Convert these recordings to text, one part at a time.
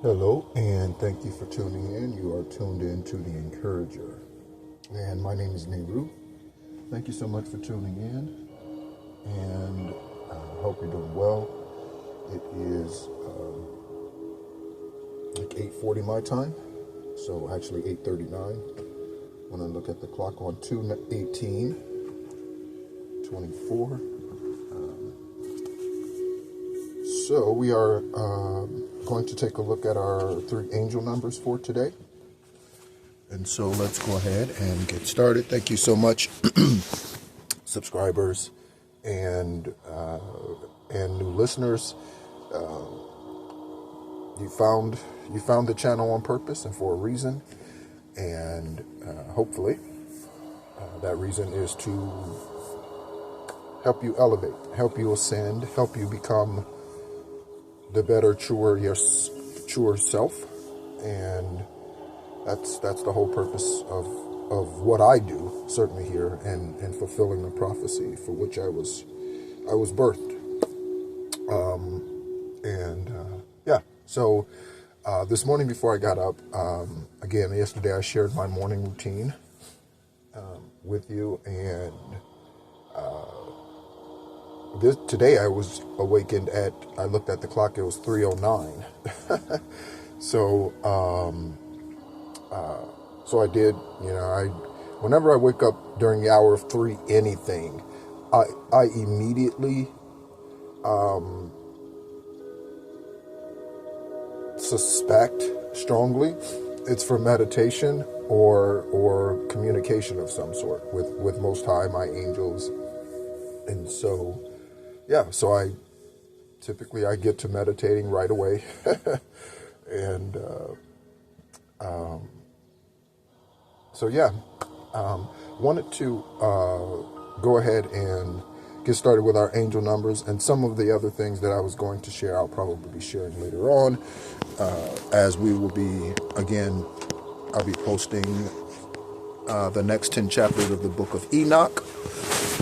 Hello, and thank you for tuning in. You are tuned in to The Encourager. And my name is Nehru. Thank you so much for tuning in, and I hope you're doing well. It is like 8:40 my time, so actually 8:39 when I look at the clock on 2:18:24. So we are going to take a look at our three angel numbers for today. And so let's go ahead and get started. Thank you so much, subscribers and new listeners. You found the channel on purpose and for a reason, and hopefully that reason is to help you elevate, help you ascend, help you become the better, truer self, and that's the whole purpose of what I do, certainly here, and fulfilling the prophecy for which I was birthed. So this morning before I got up, again, yesterday I shared my morning routine with you, and today I was awakened I looked at the clock, it was 3:09. So I did, whenever I wake up during the hour of 3, anything, I immediately suspect strongly it's for meditation or communication of some sort with Most High, my angels. And so, so I typically get to meditating right away. And wanted to go ahead and get started with our angel numbers, and some of the other things that I was going to share I'll probably be sharing later on, as we will be, again, I'll be posting the next 10 chapters of the book of Enoch,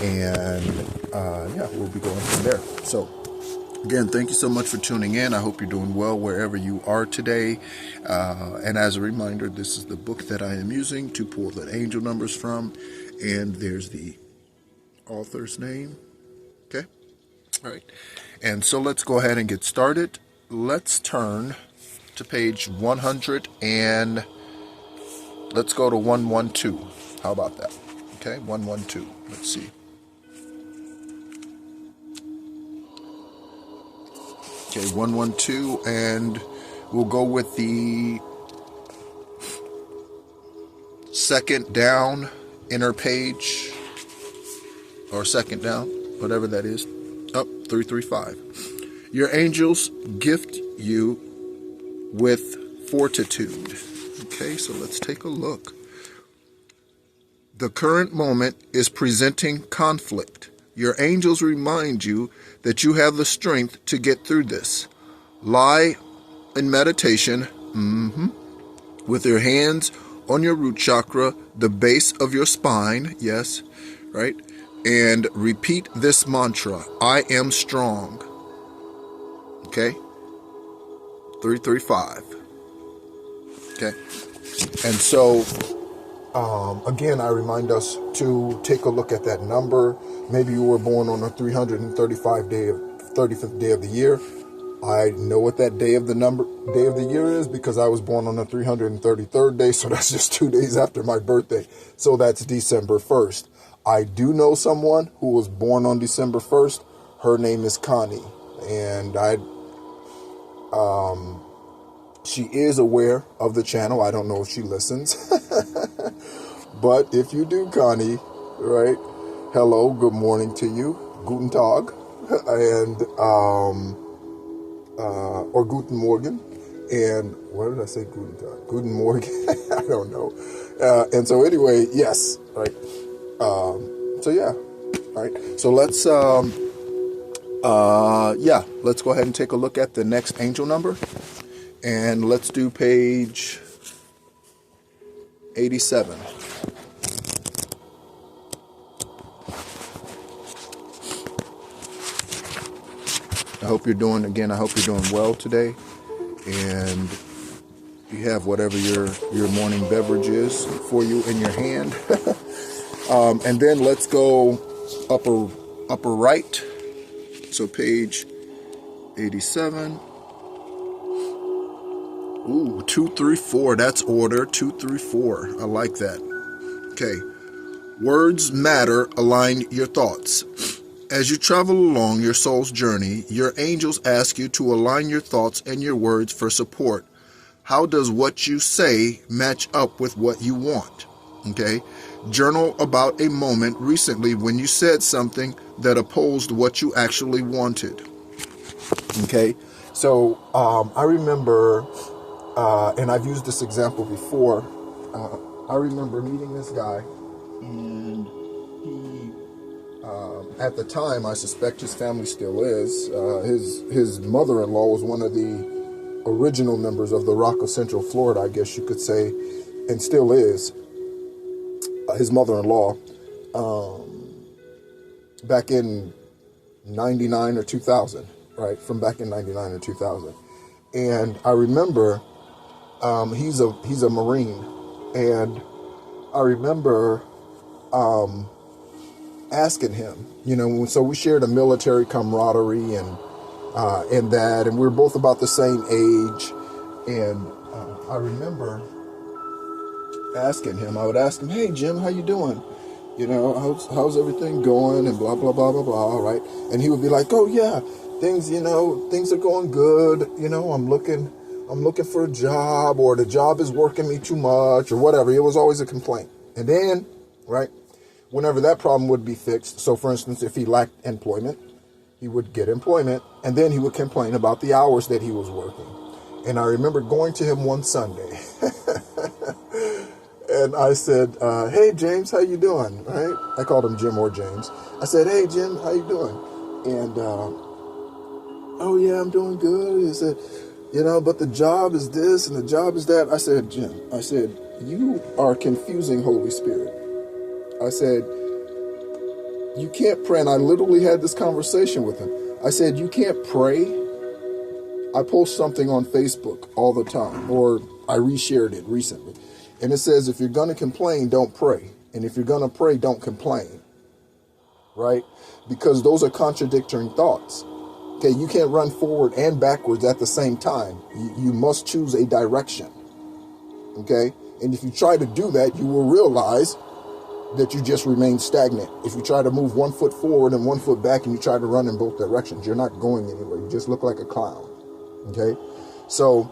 and we'll be going from there. So again, thank you so much for tuning in. I hope you're doing well wherever you are today. And as a reminder, this is the book that I am using to pull the angel numbers from. And there's the author's name. Okay. All right. And so let's go ahead and get started. Let's turn to page 100 and let's go to 112. How about that? Okay. 112. Let's see. Okay, 112, and we'll go with the second down inner page, or second down, whatever that is. 335. Your angels gift you with fortitude. Okay, so let's take a look. The current moment is presenting conflict. Your angels remind you that you have the strength to get through this. Lie in meditation, with your hands on your root chakra, the base of your spine, yes, right? And repeat this mantra: I am strong. Okay? 335. Okay? And so, again, I remind us to take a look at that number. Maybe you were born on the 35th day of the year. I know what that day of the year is because I was born on the 333rd day, so that's just 2 days after my birthday. So that's December 1st. I do know someone who was born on December 1st. Her name is Connie, and she is aware of the channel. I don't know if she listens. But if you do, Connie, right? Hello, good morning to you. Guten Tag. And, or Guten Morgen. And what did I say? Guten Tag. Guten Morgen. I don't know. And so anyway, yes. Right. All right. So let's go ahead and take a look at the next angel number. And let's do page 87. I hope you're doing well today. and you have whatever your morning beverage is for you in your hand. And then let's go upper right. So page 87. Ooh, 234. That's order 234. I like that. Okay. Words matter. Align your thoughts. As you travel along your soul's journey, your angels ask you to align your thoughts and your words for support. How does what you say match up with what you want? Okay. Journal about a moment recently when you said something that opposed what you actually wanted. Okay. So I remember, and I've used this example before, I remember meeting this guy, and he, at the time, I suspect his family still is, his mother-in-law was one of the original members of the Rock of Central Florida, I guess you could say, and still is. His mother-in-law, back in 99 or 2000, right? From back in 99 or 2000. And I remember, he's a Marine, and I remember asking him, so we shared a military camaraderie and that, and we were both about the same age. And I remember asking him, I would ask him, "Hey Jim, how you doing? How's everything going?" And blah, blah, blah, blah, blah, right? And he would be like, "Oh yeah, things are going good. I'm looking for a job, or the job is working me too much, or whatever." It was always a complaint. And then, right, whenever that problem would be fixed, so for instance, if he lacked employment, he would get employment, and then he would complain about the hours that he was working. And I remember going to him one Sunday, and I said, "Hey James, how you doing?" Right? I called him Jim or James. I said, "Hey Jim, how you doing?" And "Oh yeah, I'm doing good." He said, "But the job is this and the job is that." I said, "Jim," I said, "you are confusing Holy Spirit." I said, "You can't pray." And I literally had this conversation with him. I said, "You can't pray." I post something on Facebook all the time, or I reshared it recently. And it says, if you're going to complain, don't pray. And if you're going to pray, don't complain. Right? Because those are contradictory thoughts. Okay, you can't run forward and backwards at the same time. You must choose a direction. Okay? And if you try to do that, you will realize that you just remain stagnant. If you try to move 1 foot forward and 1 foot back and you try to run in both directions, you're not going anywhere. You just look like a clown. Okay? So,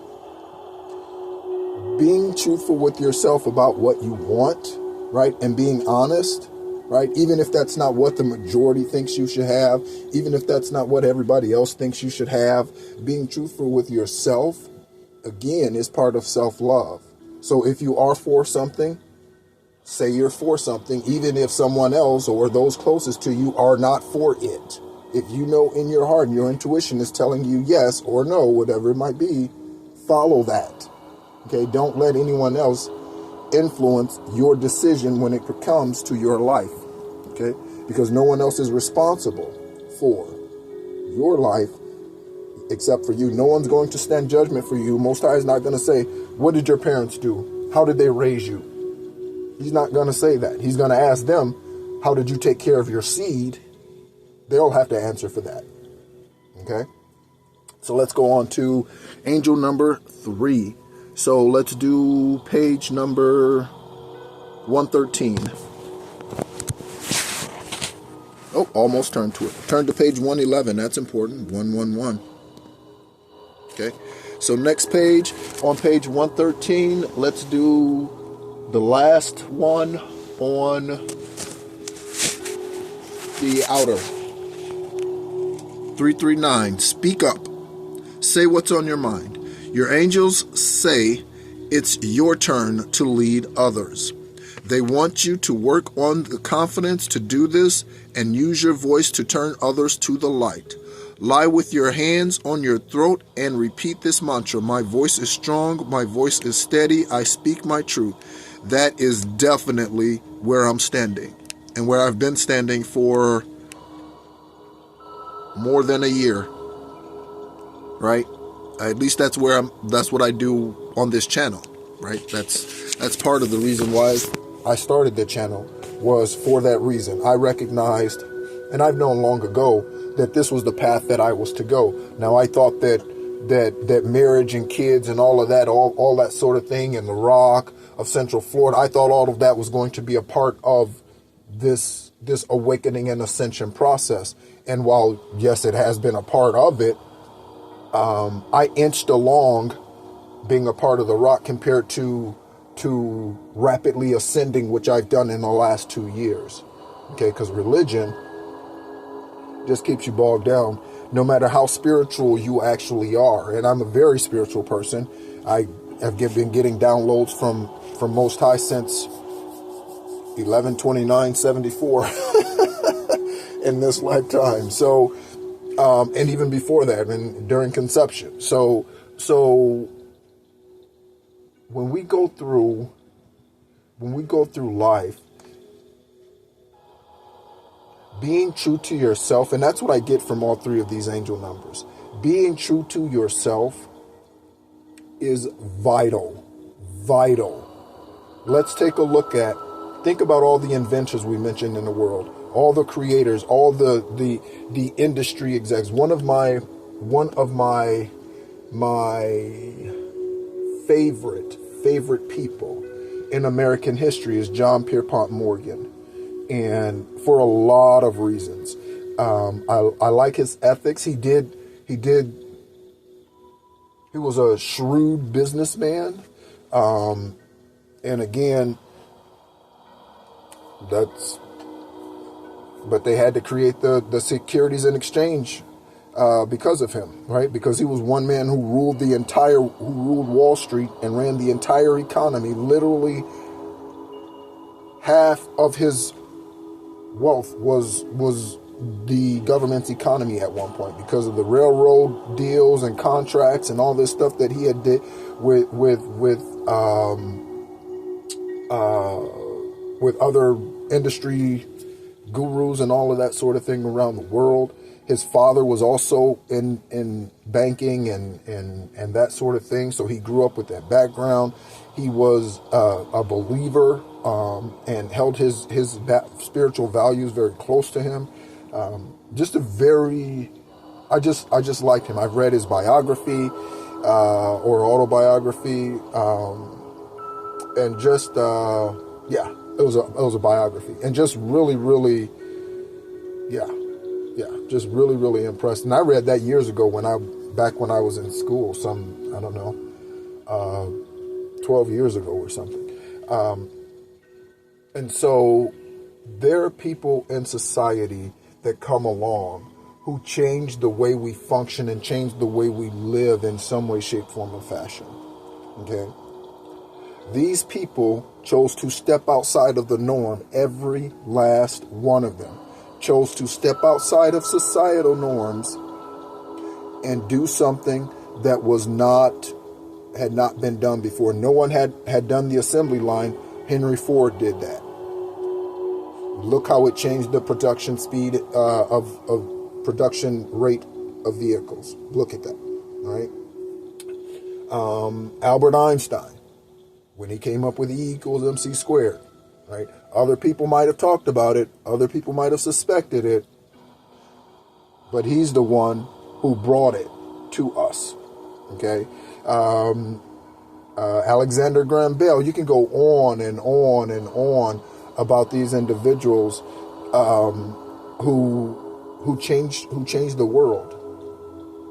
being truthful with yourself about what you want, right? And being honest, right? Even if that's not what the majority thinks you should have, even if that's not what everybody else thinks you should have, being truthful with yourself, again, is part of self-love. So if you are for something, say you're for something, even if someone else or those closest to you are not for it. If you know in your heart and your intuition is telling you yes or no, whatever it might be, follow that. Okay, don't let anyone else influence your decision when it comes to your life. Okay, because no one else is responsible for your life except for you. No one's going to stand judgment for you. Most High is not going to say, "What did your parents do? How did they raise you?" He's not going to say that. He's going to ask them, "How did you take care of your seed?" They'll have to answer for that. Okay, so let's go on to angel number 3. So let's do page number 113. Oh, almost turned to it. Turn to page 111. That's important. 111. Okay. So next page, on page 113, let's do the last one on the outer. 339. Speak up. Say what's on your mind. Your angels say it's your turn to lead others. They want you to work on the confidence to do this and use your voice to turn others to the light. Lie with your hands on your throat and repeat this mantra. My voice is strong. My voice is steady. I speak my truth. That is definitely where I'm standing and where I've been standing for more than a year. Right? At least that's what I do on this channel, right? That's part of the reason why I started the channel, was for that reason. I recognized, and I've known long ago, that this was the path that I was to go. Now, I thought that marriage and kids and all of that, all that sort of thing, and the rock of Central Florida, I thought all of that was going to be a part of this awakening and ascension process. And while, yes, it has been a part of it, I inched along being a part of the rock compared to rapidly ascending, which I've done in the last 2 years. Okay, because religion just keeps you bogged down, no matter how spiritual you actually are. And I'm a very spiritual person. I have been getting downloads from Most High since 11/29/74 in this lifetime. So, and even before that, and during conception. So when we go through life, being true to yourself, and that's what I get from all three of these angel numbers. Being true to yourself is vital. Let's take a look think about all the inventors we mentioned in the world, all the creators, all the industry execs. One of my favorite people in American history is John Pierpont Morgan, and for a lot of reasons. I like his ethics. He was a shrewd businessman, and again, but they had to create the Securities and Exchange because of him, right? Because he was one man who ruled Wall Street and ran the entire economy. Literally, half of his wealth was the government's economy at one point, because of the railroad deals and contracts and all this stuff that he had did with other industry gurus and all of that sort of thing around the world. His father was also in banking and that sort of thing, so he grew up with that background. He was a believer and held his spiritual values very close to him. I just liked him. I've read his biography or autobiography, and just it was a biography, and just really just really impressed. And I read that years ago back when I was in school, 12 years ago or something. And so there are people in society that come along who change the way we function and change the way we live in some way, shape, form, or fashion. Okay? These people chose to step outside of the norm. Every last one of them chose to step outside of societal norms and do something that had not been done before. No one had done the assembly line. Henry Ford did that. Look how it changed the production speed of production rate of vehicles. Look at that, right? Albert Einstein, when he came up with E=mc², right? Other people might have talked about it. Other people might have suspected it. But he's the one who brought it to us, okay? Alexander Graham Bell. You can go on and on and on about these individuals who changed the world,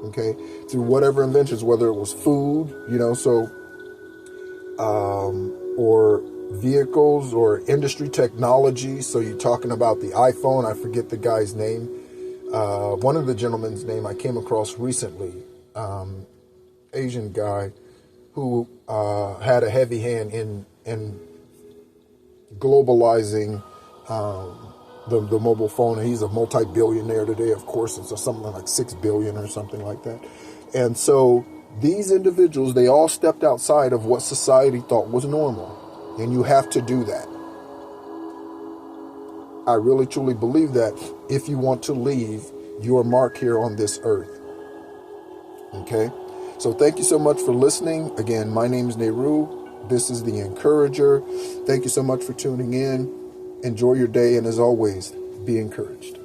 okay, through whatever inventions, whether it was food, or vehicles or industry technology. So you're talking about the iPhone. I forget the guy's name. One of the gentlemen's name I came across recently, Asian guy who had a heavy hand in globalizing the mobile phone. And he's a multi-billionaire today, of course. It's something like 6 billion or something like that. And so these individuals, they all stepped outside of what society thought was normal. And you have to do that. I really, truly believe that if you want to leave your mark here on this earth. Okay? So thank you so much for listening. Again, my name is Nehru. This is The Encourager. Thank you so much for tuning in. Enjoy your day, and as always, be encouraged.